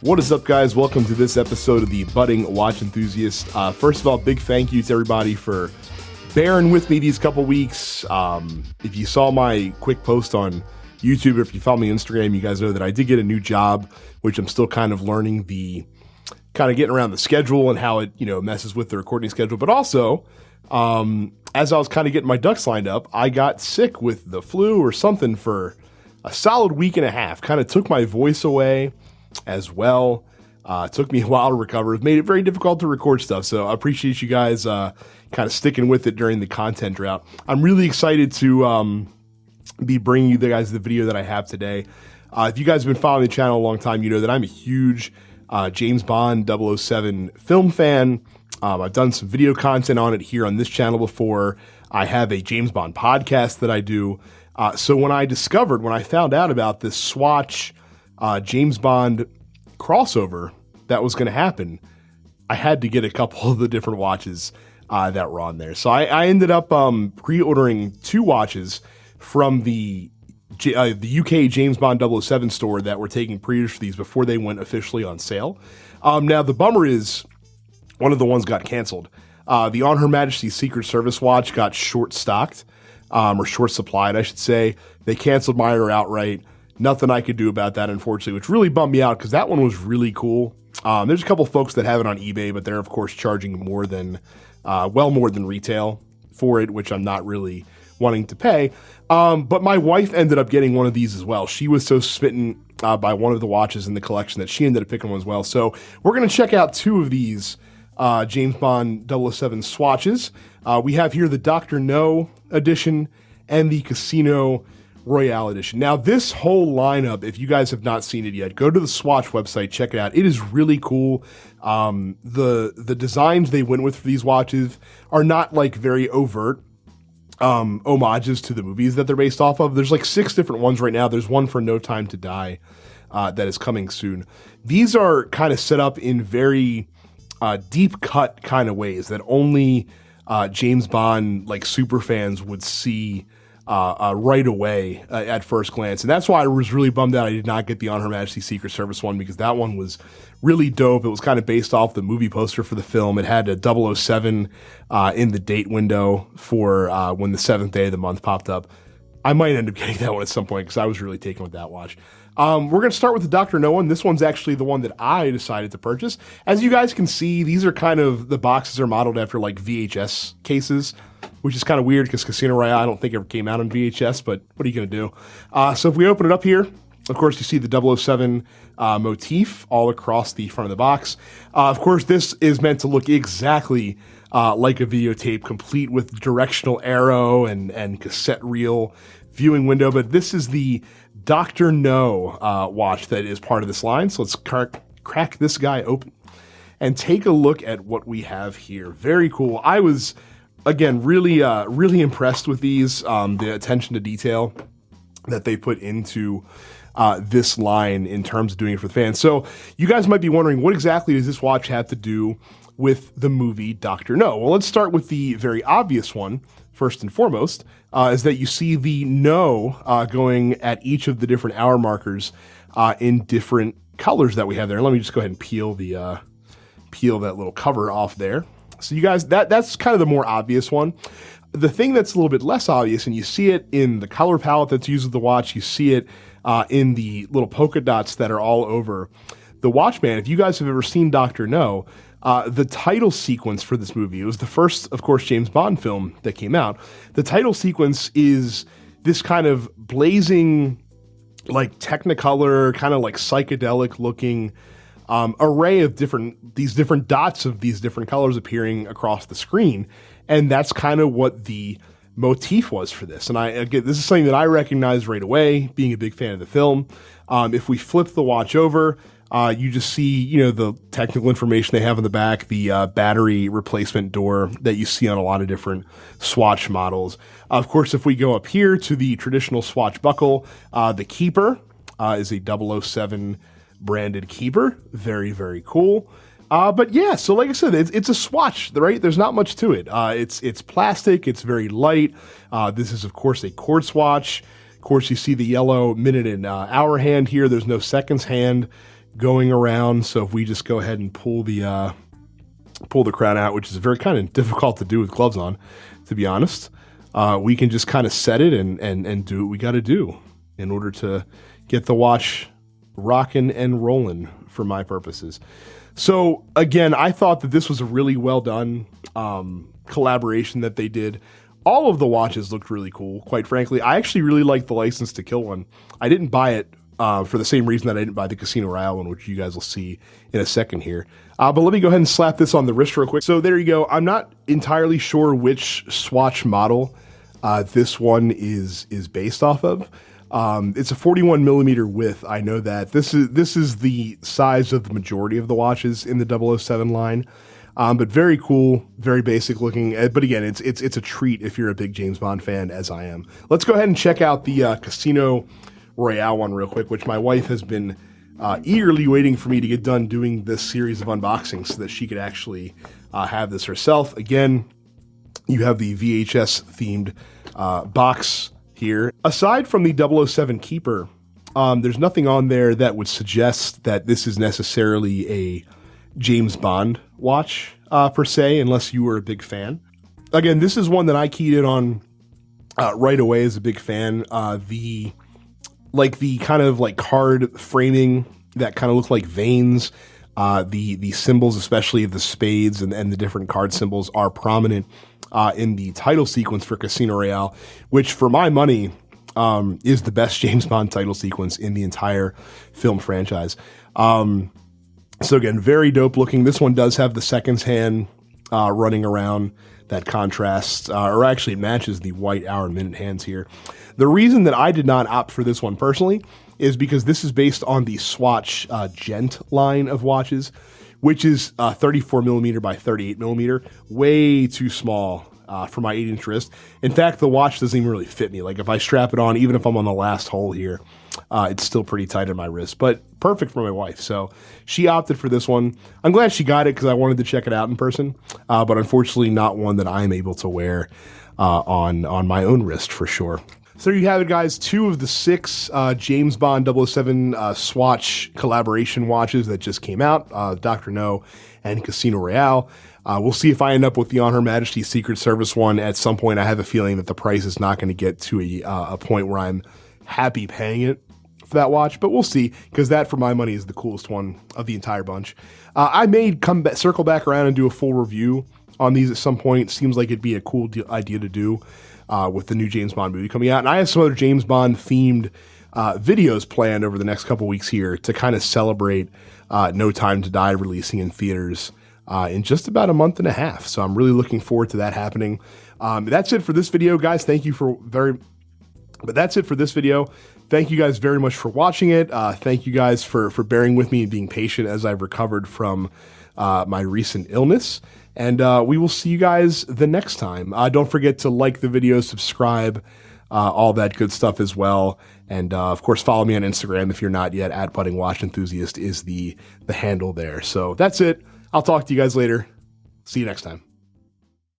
What is up, guys? Welcome to this episode of the Budding Watch Enthusiast. First of all, big thank you to everybody for bearing with me these couple weeks. If you saw my quick post on YouTube, or if you follow me on Instagram, you guys know that I did get a new job, which I'm still kind of learning getting around the schedule and how it, messes with the recording schedule. But also, as I was kind of getting my ducks lined up, I got sick with the flu or something for a solid week and a half. Kind of took my voice away as well. It took me a while to recover. It made it very difficult to record stuff. So I appreciate you guys kind of sticking with it during the content drought. I'm really excited to be bringing you guys the video that I have today. If you guys have been following the channel a long time, you know that I'm a huge James Bond 007 film fan. I've done some video content on it here on this channel before. I have a James Bond podcast that I do. So when I found out about this Swatch James Bond crossover that was going to happen, I had to get a couple of the different watches that were on there. So I ended up pre-ordering two watches from the UK James Bond 007 store that were taking pre-orders for these before they went officially on sale. Now, the bummer is one of the ones got canceled. The On Her Majesty's Secret Service watch got short-stocked, or short-supplied, I should say. They canceled my order outright. Nothing I could do about that, unfortunately, which really bummed me out because that one was really cool. There's a couple folks that have it on eBay, but they're, of course, charging more than retail for it, which I'm not really wanting to pay. But my wife ended up getting one of these as well. She was so smitten by one of the watches in the collection that she ended up picking one as well. So we're going to check out two of these James Bond 007 swatches. We have here the Dr. No edition and the Casino Royale edition. Now, this whole lineup, if you guys have not seen it yet, go to the Swatch website, check it out. It is really cool. The designs they went with for these watches are not like very overt homages to the movies that they're based off of. There's like 6 different ones right now. There's one for No Time to Die that is coming soon. These are kind of set up in very deep cut kind of ways that only James Bond like super fans would see right away at first glance. And that's why I was really bummed out I did not get the On Her Majesty's Secret Service one, because that one was really dope. It was kind of based off the movie poster for the film. It had a 007 in the date window for when the 7th day of the month popped up. I might end up getting that one at some point because I was really taken with that watch. We're going to start with the Dr. No one. This one's actually the one that I decided to purchase. As you guys can see, these are kind of, the boxes are modeled after like VHS cases, which is kind of weird because Casino Royale I don't think ever came out on VHS, but what are you going to do? So if we open it up here, of course, you see the 007 motif all across the front of the box. Of course, this is meant to look exactly like a videotape, complete with directional arrow and cassette reel viewing window. But this is the Dr. No watch that is part of this line. So let's crack this guy open and take a look at what we have here. Very cool. I was, again, really impressed with these, the attention to detail that they put into this line in terms of doing it for the fans. So you guys might be wondering, what exactly does this watch have to do with the movie Dr. No? Well, let's start with the very obvious one. First and foremost, is that you see the no going at each of the different hour markers in different colors that we have there. Let me just go ahead and peel that little cover off there. So you guys, that's kind of the more obvious one. The thing that's a little bit less obvious, and you see it in the color palette that's used with the watch, you see it in the little polka dots that are all over the watch band. If you guys have ever seen Dr. No, the title sequence for this movie, it was the first, of course, James Bond film that came out. The title sequence is this kind of blazing, like Technicolor, kind of like psychedelic looking array of these different dots of these different colors appearing across the screen. And that's kind of what the motif was for this. And again, this is something that I recognized right away, being a big fan of the film. If we flip the watch over, you just see, the technical information they have in the back, the battery replacement door that you see on a lot of different Swatch models. Of course, if we go up here to the traditional Swatch buckle, the keeper is a 007 branded keeper. Very, very cool. But yeah, so like I said, it's a Swatch, right? There's not much to it. It's plastic. It's very light. This is, of course, a quartz watch. Of course, you see the yellow minute and hour hand here. There's no seconds hand. going around. So if we just go ahead and pull the crown out, which is very kind of difficult to do with gloves on, to be honest, we can just kind of set it and do what we got to do in order to get the watch rocking and rolling for my purposes. So again, I thought that this was a really well done collaboration that they did. All of the watches looked really cool, quite frankly. I actually really liked the License to Kill one. I didn't buy it for the same reason that I didn't buy the Casino Royale one, which you guys will see in a second here. But let me go ahead and slap this on the wrist real quick. So there you go. I'm not entirely sure which Swatch model this one is based off of. It's a 41 millimeter width. I know that this is the size of the majority of the watches in the 007 line. But very cool, very basic looking. But again, it's a treat if you're a big James Bond fan, as I am. Let's go ahead and check out the Casino Royale one real quick, which my wife has been eagerly waiting for me to get done doing this series of unboxings so that she could actually have this herself. Again, you have the VHS themed box here. Aside from the 007 Keeper, there's nothing on there that would suggest that this is necessarily a James Bond watch per se, unless you were a big fan. Again, this is one that I keyed in on right away as a big fan. The kind of like card framing that kind of look like veins. The symbols, especially of the spades and the different card symbols, are prominent in the title sequence for Casino Royale, which for my money is the best James Bond title sequence in the entire film franchise. So again, very dope looking. This one does have the seconds hand running around that contrasts, or actually matches the white hour and minute hands here. The reason that I did not opt for this one personally is because this is based on the Swatch Gent line of watches, which is 34 millimeter by 38 millimeter, way too small for my 8-inch wrist. In fact, the watch doesn't even really fit me. Like if I strap it on, even if I'm on the last hole here, it's still pretty tight on my wrist, but perfect for my wife. So she opted for this one. I'm glad she got it because I wanted to check it out in person, but unfortunately not one that I'm able to wear on my own wrist for sure. So there you have it, guys. 2 of the 6 James Bond 007 Swatch collaboration watches that just came out, Dr. No and Casino Royale. We'll see if I end up with the On Her Majesty's Secret Service one at some point. I have a feeling that the price is not going to get to a point where I'm happy paying it for that watch, but we'll see, because that, for my money, is the coolest one of the entire bunch. I may circle back around and do a full review on these at some point. Seems like it'd be a cool idea to do with the new James Bond movie coming out. And I have some other James Bond themed videos planned over the next couple weeks here to kind of celebrate No Time to Die releasing in theaters in just about a month and a half. So I'm really looking forward to that happening. That's it for this video, guys. Thank you Thank you guys very much for watching it. Thank you guys for bearing with me and being patient as I've recovered from my recent illness. And we will see you guys the next time. Don't forget to like the video, subscribe, all that good stuff as well. And of course, follow me on Instagram if you're not yet. @buddingwatchenthusiast is the handle there. So that's it. I'll talk to you guys later. See you next time.